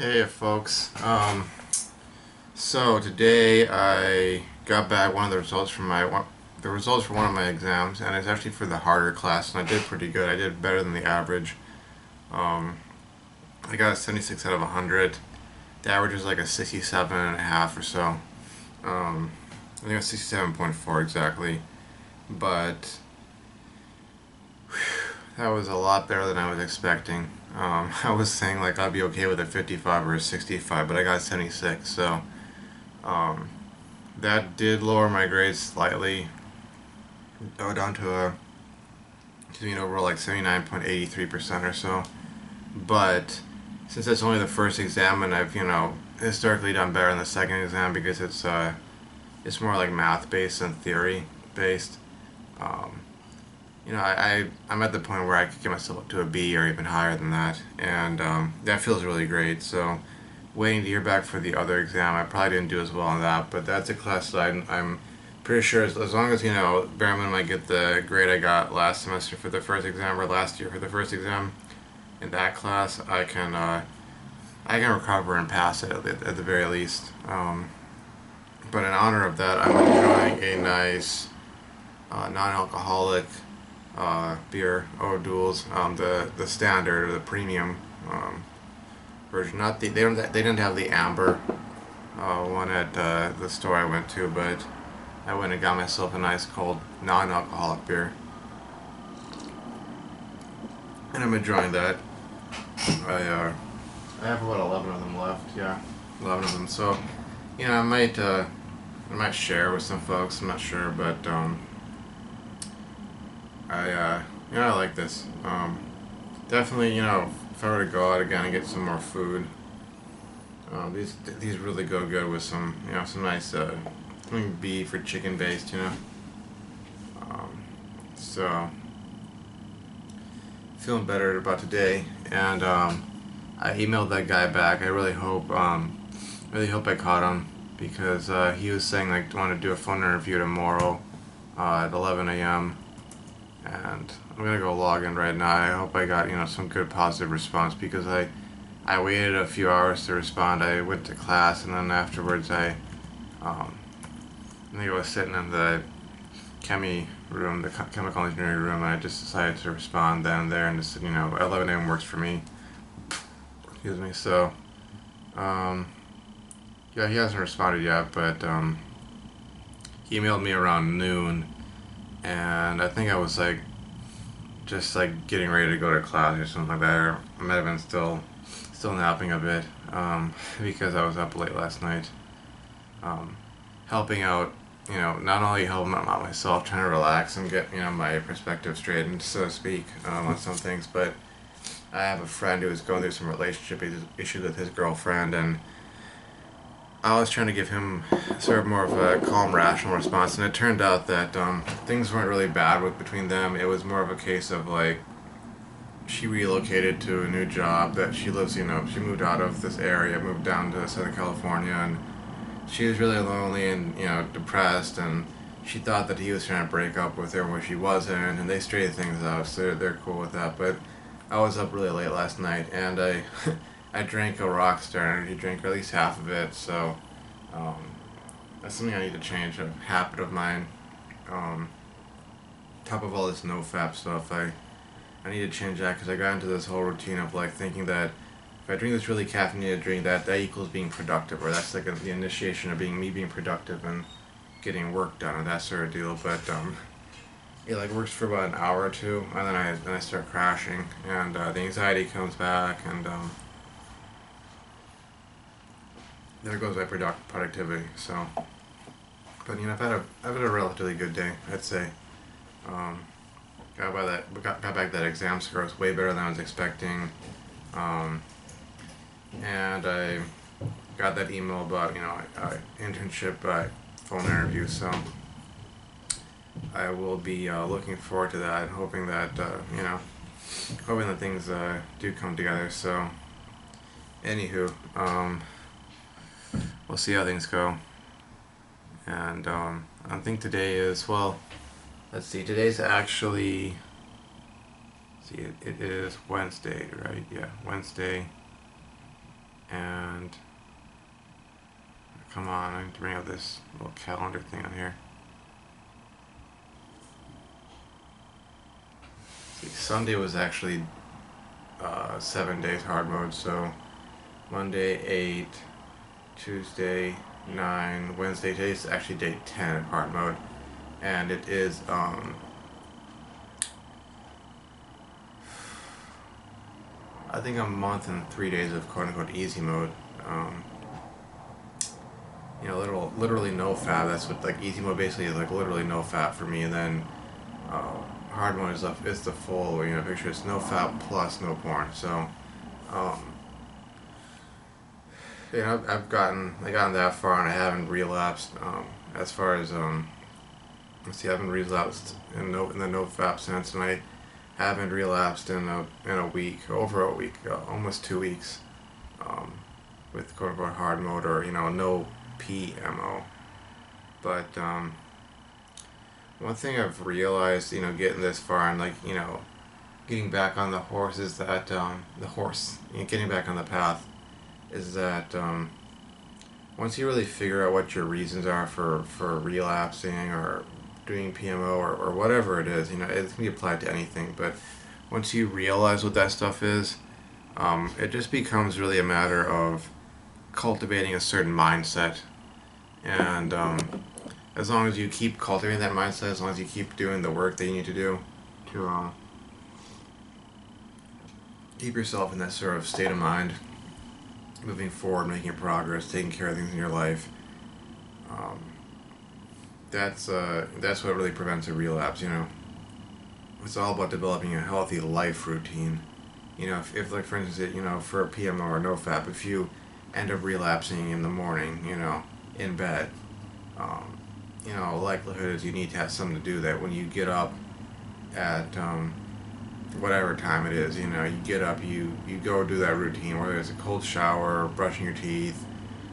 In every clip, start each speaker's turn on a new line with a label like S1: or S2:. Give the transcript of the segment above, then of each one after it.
S1: Hey folks. So today I got back one of the results from the results for one of my exams, and it's actually for the harder class, and I did pretty good. I did better than the average. Um, I got a 76 out of 100. The average was like a 67 and a half or so. I think it was 67.4 exactly, but that was a lot better than I was expecting. I was saying like I'd be okay with a 55 or a 65, but I got a 76, so um, that did lower my grades slightly, down to an overall like 79.83% or so. But since it's only the first exam, and I've historically done better in the second exam because it's more like math based than theory based. Um, I'm at the point where I could get myself up to a B or even higher than that, and that feels really great. So, waiting to hear back for the other exam. I probably didn't do as well on that, but that's a class that I'm pretty sure as long as bare minimum I get the grade I got last semester for the first exam or last year for the first exam in that class, I can recover and pass it at the very least. But in honor of that, I'm enjoying a nice non-alcoholic beer, O'Doul's, the standard or the premium version. Not they didn't have the amber one at the store I went to, but I went and got myself a nice cold non-alcoholic beer, and I'm enjoying that. I have about 11 of them left. Yeah, 11 of them. So I might share with some folks. I'm not sure, but I like this. Definitely, if I were to go out again and get some more food, these really go good with some nice something beef or chicken based. Um, so feeling better about today, and I emailed that guy back. I really hope I caught him because he was saying like want to do a phone interview tomorrow at 11 a.m. and I'm gonna go log in right now. I hope I got some good positive response because I waited a few hours to respond. I went to class and then afterwards um, I think I was sitting in the chemi room, the chemical engineering room, and I just decided to respond then and there and just 11 a.m. works for me. Excuse me. So yeah, he hasn't responded yet, but he emailed me around noon, and I think I was like just like getting ready to go to class or something like that, or I might have been still napping a bit because I was up late last night, helping out. Not only helping out myself, trying to relax and get my perspective straightened, so to speak, on some things, but I have a friend who is going through some relationship issues with his girlfriend, and I was trying to give him sort of more of a calm, rational response, and it turned out that things weren't really bad between them. It was more of a case of like she relocated to a new job that she lives. She moved out of this area, moved down to Southern California, and she was really lonely and depressed, and she thought that he was trying to break up with her where she wasn't, and they straightened things out, so they're cool with that. But I was up really late last night, and I I drank a Rockstar energy drink, or at least half of it. So um, that's something I need to change, a habit of mine. Um, Top of all this Nofap stuff, I need to change that because I got into this whole routine of like thinking that if I drink this really caffeinated drink, that equals being productive, or that's like the initiation of being productive and getting work done, or that sort of deal. But it like works for about an hour or two, and then I start crashing, and the anxiety comes back, and there goes my productivity. So, but I've had a relatively good day, I'd say. Um, got back that exam score was way better than I was expecting, um, and I got that email about internship phone interview. So I will be looking forward to that, hoping that hoping that things do come together. So anywho, we'll see how things go. And I think today is, well, let's see, today's actually, see, it is Wednesday, right? Yeah, Wednesday. And come on, I need to bring up this little calendar thing on here. See, Sunday was actually 7 days hard mode, so Monday 8, Tuesday 9, Wednesday, today's actually day 10 in hard mode, and it is I think a month and 3 days of quote unquote easy mode. You know, literally no fat. That's what like easy mode basically is, like literally no fat for me, and then hard mode is the full, you know, picture. It's no fat plus no porn. So um, you know, I've gotten that far and I haven't relapsed. As far as let's see, I haven't relapsed in the Nofap sense, and I haven't relapsed in a week, over a week, almost 2 weeks, with quote unquote hard mode, or you know, no PMO. But one thing I've realized, you know, getting this far and like, you know, getting back on the horse is that you know, getting back on the path is that once you really figure out what your reasons are for relapsing or doing PMO or whatever it is, you know, it can be applied to anything, but once you realize what that stuff is, it just becomes really a matter of cultivating a certain mindset. And as long as you keep cultivating that mindset, as long as you keep doing the work that you need to do to keep yourself in that sort of state of mind, moving forward, making progress, taking care of things in your life, that's what really prevents a relapse. You know, it's all about developing a healthy life routine. You know, if like for instance, you know, for a PMO or Nofap, if you end up relapsing in the morning, you know, in bed, you know, likelihood is you need to have something to do that when you get up at whatever time it is. You know, you get up, you go do that routine, whether it's a cold shower, brushing your teeth,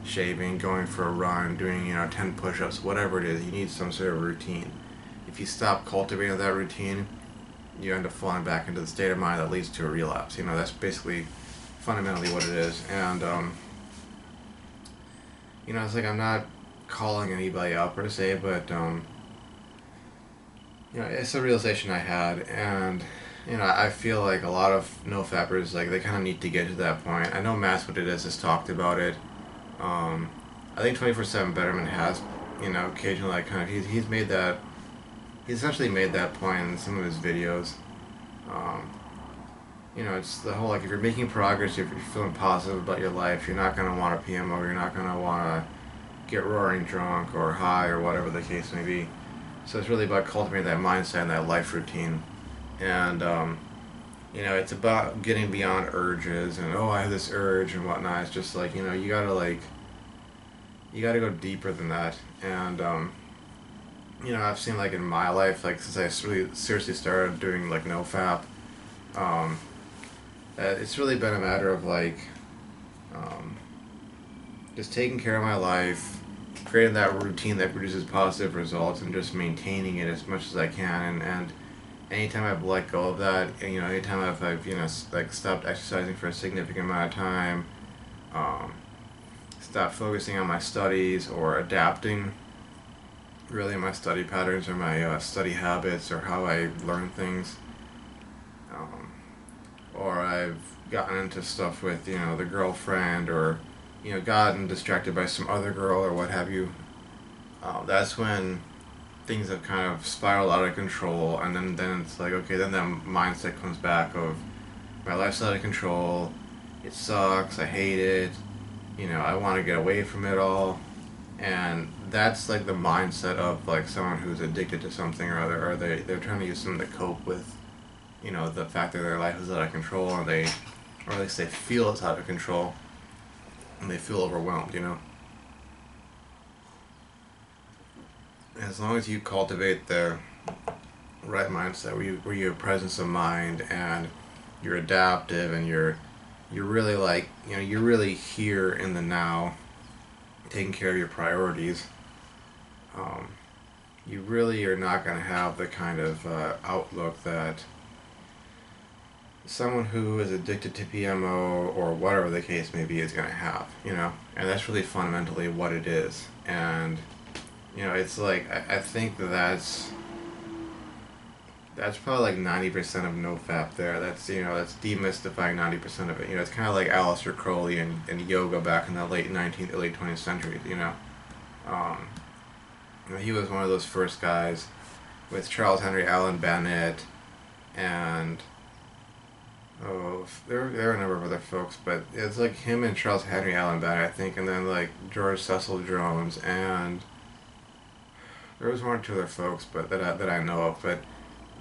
S1: shaving, going for a run, doing, you know, 10 push-ups, whatever it is. You need some sort of routine. If you stop cultivating that routine, you end up falling back into the state of mind that leads to a relapse. You know, that's basically fundamentally what it is. And you know, it's like I'm not calling anybody out per se, but you know, it's a realization I had, and you know, I feel like a lot of no-fappers, like, they kind of need to get to that point. I know Matt's What It Is has talked about it. I think 24/7 Betterment has, you know, occasionally, like, kind of, he's made that, he's essentially made that point in some of his videos. You know, it's the whole, like, if you're making progress, if you're feeling positive about your life, you're not going to want a PMO, you're not going to want to get roaring drunk or high or whatever the case may be. So it's really about cultivating that mindset and that life routine. And, you know, it's about getting beyond urges and, oh, I have this urge and whatnot. It's just like, you know, you gotta go deeper than that. And, you know, I've seen, like, in my life, like, since I really seriously started doing, like, Nofap, it's really been a matter of, like, just taking care of my life, creating that routine that produces positive results, and just maintaining it as much as I can. And anytime I've let go of that, and, you know, anytime I've you know, like, stopped exercising for a significant amount of time, stopped focusing on my studies or adapting really my study patterns or my study habits or how I learn things, or I've gotten into stuff with, you know, the girlfriend, or, you know, gotten distracted by some other girl or what have you, that's when things have kind of spiraled out of control. And then it's like, okay, then that mindset comes back of, my life's out of control, it sucks, I hate it, you know, I want to get away from it all. And that's like the mindset of, like, someone who's addicted to something or other, or they're trying to use something to cope with, you know, the fact that their life is out of control, or at least they feel it's out of control, and they feel overwhelmed, you know. As long as you cultivate the right mindset, where you have presence of mind, and you're adaptive, and you're really, like, you know, you're really here in the now, taking care of your priorities, you really are not going to have the kind of outlook that, someone who is addicted to PMO or whatever the case may be is going to have, and that's really fundamentally what it is. And it's like I think that's probably like 90% of Nofap there. That's demystifying 90% of it. It's kind of like Aleister Crowley and yoga back in the late 19th, early 20th century. Um, he was one of those first guys with Charles Henry Allen Bennett and there are a number of other folks, but it's like him and Charles Henry Allen Bennett, I think, and then like George Cecil Jones, and there was one or two other folks, but that I know of, but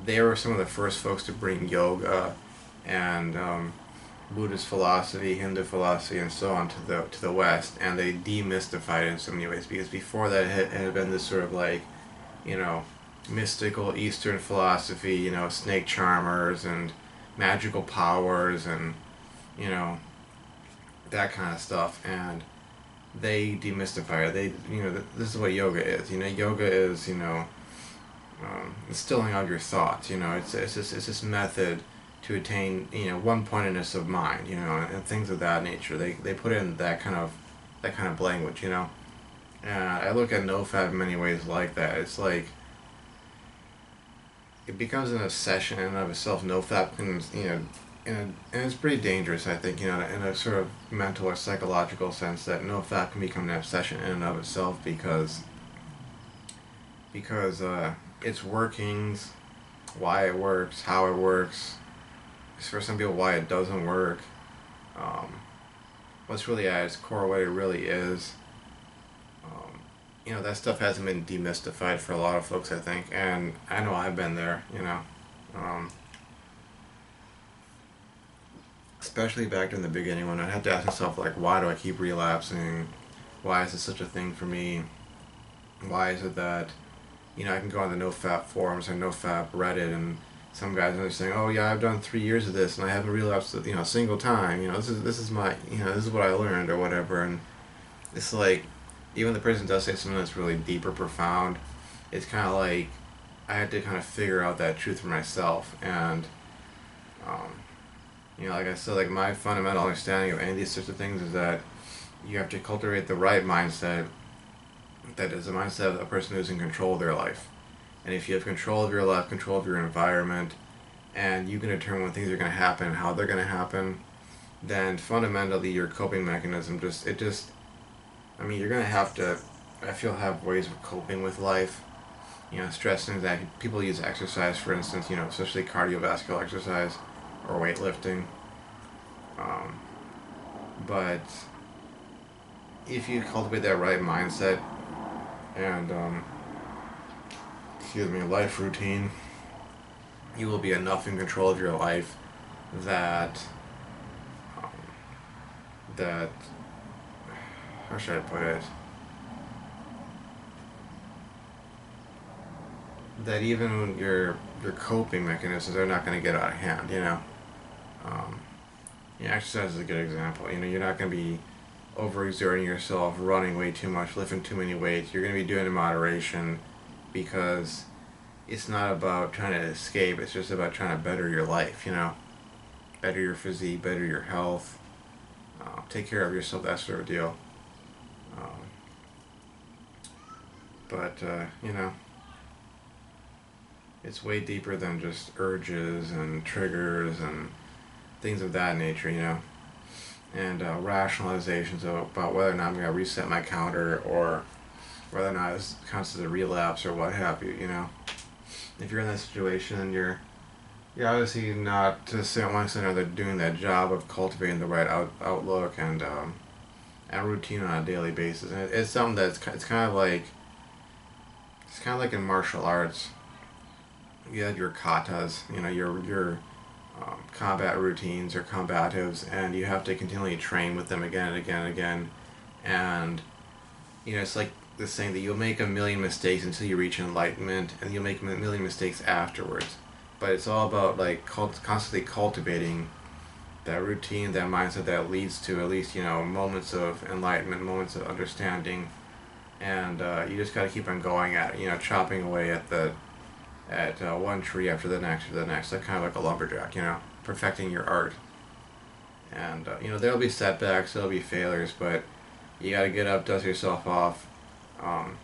S1: they were some of the first folks to bring yoga and Buddhist philosophy, Hindu philosophy, and so on to the West, and they demystified it in so many ways because before that it had been this sort of like, you know, mystical Eastern philosophy, snake charmers and magical powers and you know that kind of stuff, and they demystify it. This is what yoga is. Yoga is instilling of your thoughts. It's this method to attain one pointedness of mind. And things of that nature. They put in that kind of language. And I look at Nofap in many ways like that. It's like it becomes an obsession in and of itself. Nofap can and it's pretty dangerous, I think, in a sort of mental or psychological sense, that Nofap can become an obsession in and of itself because its workings, why it works, how it works, for some people why it doesn't work, um, what's really at its core, what it really is. That stuff hasn't been demystified for a lot of folks, I think, and I know I've been there, um, especially back in the beginning when I had to ask myself, like, why do I keep relapsing? Why is this such a thing for me? Why is it that, I can go on the NoFap forums or NoFap Reddit and some guys are saying, oh yeah, I've done 3 years of this and I haven't relapsed, a single time. This is my, this is what I learned or whatever. And it's like, even the person does say something that's really deep or profound, it's kind of like I had to kind of figure out that truth for myself. And um, like I said, like my fundamental understanding of any of these sorts of things is that you have to cultivate the right mindset. That is the mindset of a person who's in control of their life. And if you have control of your life, control of your environment, and you can determine when things are going to happen and how they're going to happen, then fundamentally your coping mechanism you're going to have to, I feel, have ways of coping with life. Stress and anxiety. People use exercise, for instance, especially cardiovascular exercise or weightlifting. Um, but if you cultivate that right mindset and, life routine, you will be enough in control of your life that, um, that, how should I put it? That even when your coping mechanisms are not going to get out of hand. Um, exercise is a good example. You're not going to be overexerting yourself, running way too much, lifting too many weights. You're going to be doing it in moderation because it's not about trying to escape. It's just about trying to better your life. Better your physique, better your health, take care of yourself. That sort of deal. Um, but it's way deeper than just urges and triggers and things of that nature, and rationalizations about whether or not I'm going to reset my counter or whether or not this counts as a relapse or what have you. If you're in that situation and you're obviously not, to one extent or another, doing that job of cultivating the right outlook and routine on a daily basis. And it's something that's it's kind of like in martial arts. You have your katas, your combat routines or combatives, and you have to continually train with them again and again and again. And it's like this saying that you'll make a million mistakes until you reach enlightenment, and you'll make a million mistakes afterwards. But it's all about like constantly cultivating that routine, that mindset that leads to at least moments of enlightenment, moments of understanding, and you just got to keep on going at it, chopping away at one tree after the next, like kind of like a lumberjack, perfecting your art. And you know, there'll be setbacks, there'll be failures, but you got to get up, dust yourself off, um,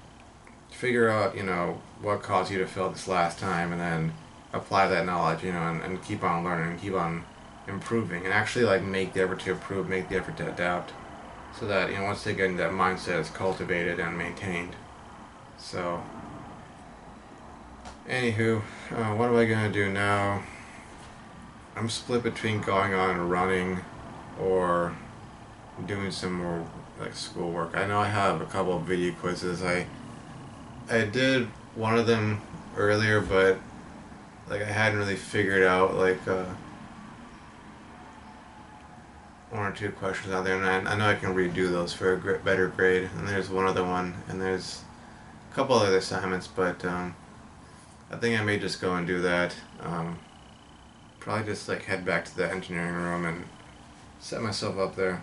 S1: figure out, you know, what caused you to fail this last time, and then apply that knowledge, you know, and keep on learning and keep on improving, and actually like make the effort to improve, make the effort to adapt, so that, you know, once again that mindset is cultivated and maintained. So anywho, what am I gonna do now? I'm split between going on and running or doing some more like schoolwork. I know I have a couple of video quizzes. I did one of them earlier, but like I hadn't really figured out like one or two questions out there, and I know I can redo those for a better grade. And there's one other one, and there's a couple other assignments, but I think I may just go and do that. Probably just like head back to the engineering room and set myself up there,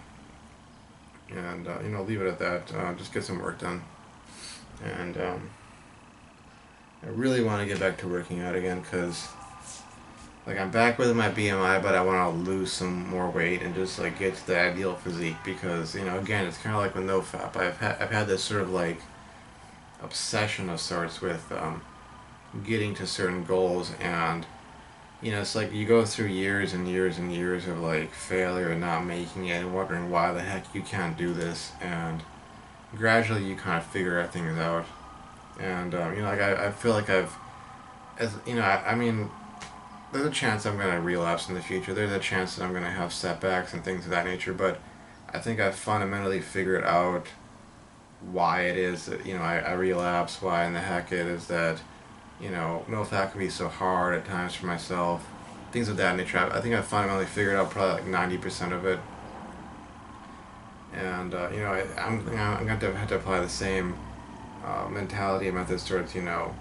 S1: and you know, leave it at that. Just get some work done, and I really want to get back to working out again, because like I'm back with my BMI, but I want to lose some more weight and just like get to the ideal physique, because, you know, again, it's kind of like with Nofap. I've had this sort of like obsession of sorts with getting to certain goals, and you know, it's like you go through years and years and years of like failure and not making it and wondering why the heck you can't do this, and gradually you kind of figure things out. And you know, like I feel like as you know, I mean, there's a chance I'm gonna relapse in the future. There's a chance that I'm gonna have setbacks and things of that nature. But I think I've fundamentally figured out why it is that, you know, I relapse. Why in the heck it is that, you know, Nofap can be so hard at times for myself. Things of that nature. I think I've fundamentally figured out probably like 90% of it. And you know, I'm going to have to apply the same mentality and methods towards, you know,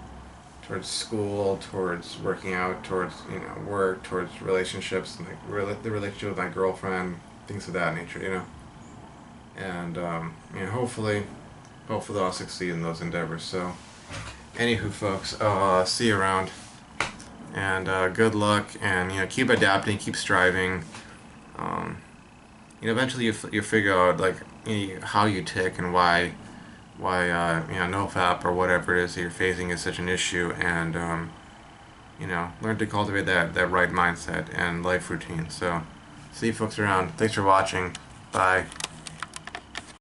S1: towards school, towards working out, towards, you know, work, towards relationships, and like the relationship with my girlfriend, things of that nature, you know. And you know, hopefully I'll succeed in those endeavors. So anywho, folks, I'll see you around, and good luck, and, you know, keep adapting, keep striving. You know, eventually you figure out like, you know, how you tick and why you know, Nofap or whatever it is that you're facing is such an issue, and you know, learn to cultivate that right mindset and life routine. So see you folks around. Thanks for watching. Bye.